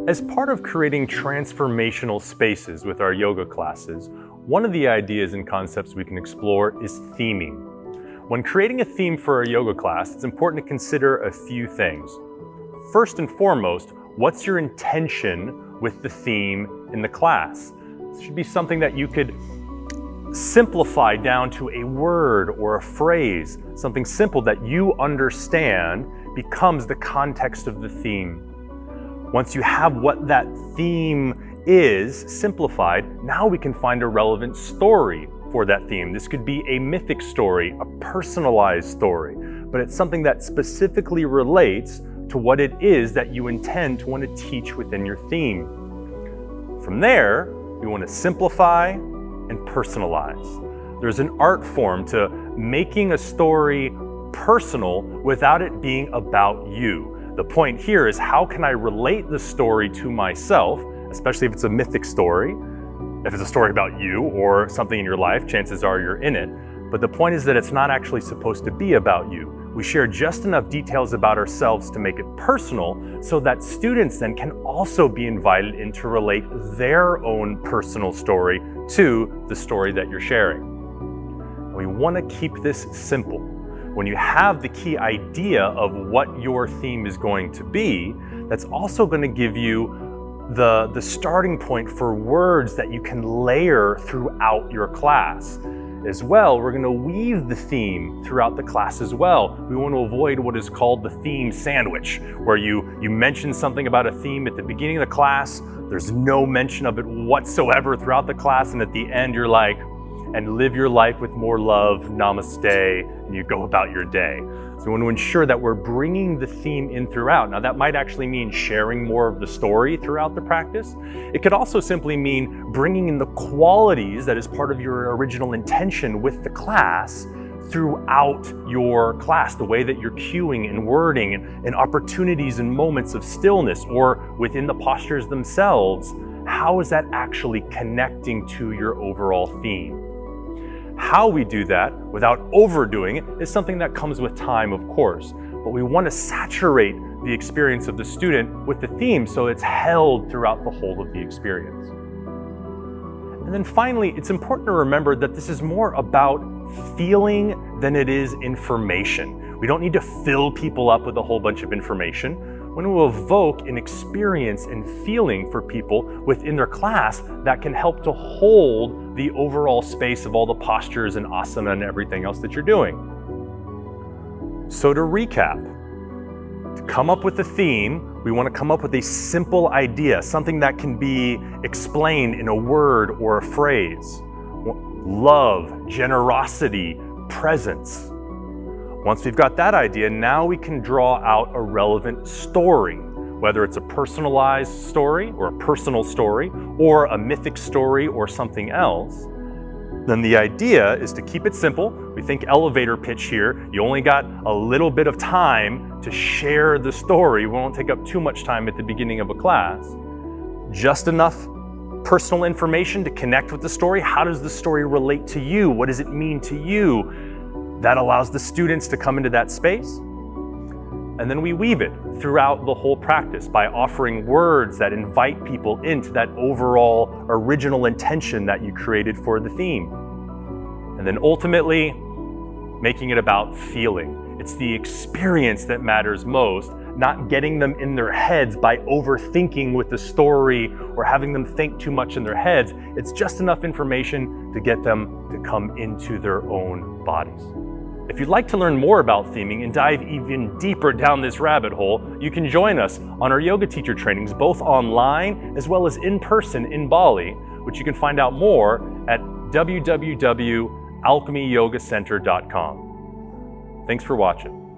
As part of creating transformational spaces with our yoga classes, one of the ideas and concepts we can explore is theming. When creating a theme for a yoga class, it's important to consider a few things. First and foremost, what's your intention with the theme in the class? This should be something that you could simplify down to a word or a phrase. Something simple that you understand becomes the context of the theme. Once you have what that theme is simplified, now we can find a relevant story for that theme. This could be a mythic story, a personalized story, but it's something that specifically relates to what it is that you intend to want to teach within your theme. From there, we want to simplify and personalize. There's an art form to making a story personal without it being about you. The point here is, how can I relate the story to myself, especially if it's a mythic story. If it's a story about you or something in your life, chances are you're in it. But the point is that it's not actually supposed to be about you. We share just enough details about ourselves to make it personal so that students then can also be invited in to relate their own personal story to the story that you're sharing. And we want to keep this simple. When you have the key idea of what your theme is going to be, that's also going to give you the starting point for words that you can layer throughout your class. As well, we're going to weave the theme throughout the class as well. We want to avoid what is called the theme sandwich, where you mention something about a theme at the beginning of the class, there's no mention of it whatsoever throughout the class, and at the end you're like, and live your life with more love, namaste, and you go about your day. So we want to ensure that we're bringing the theme in throughout. Now that might actually mean sharing more of the story throughout the practice. It could also simply mean bringing in the qualities that is part of your original intention with the class throughout your class, the way that you're cueing and wording and opportunities and moments of stillness, or within the postures themselves. How is that actually connecting to your overall theme? How we do that without overdoing it is something that comes with time, of course, but we want to saturate the experience of the student with the theme so it's held throughout the whole of the experience. And then finally, it's important to remember that this is more about feeling than it is information. We don't need to fill people up with a whole bunch of information. We want to evoke an experience and feeling for people within their class that can help to hold the overall space of all the postures and asana and everything else that you're doing. So to recap, to come up with a theme, we want to come up with a simple idea, something that can be explained in a word or a phrase. Love, generosity, presence. Once we've got that idea, now we can draw out a relevant story, whether it's a personalized story or a personal story or a mythic story or something else. Then the idea is to keep it simple. We think elevator pitch here. You only got a little bit of time to share the story. We won't take up too much time at the beginning of a class. Just enough personal information to connect with the story. How does the story relate to you? What does it mean to you? That allows the students to come into that space. And then we weave it throughout the whole practice by offering words that invite people into that overall original intention that you created for the theme. And then ultimately, making it about feeling. It's the experience that matters most, not getting them in their heads by overthinking with the story or having them think too much in their heads. It's just enough information to get them to come into their own bodies. If you'd like to learn more about theming and dive even deeper down this rabbit hole, you can join us on our yoga teacher trainings, both online as well as in person in Bali, which you can find out more at www.alchemyyogacenter.com. Thanks for watching.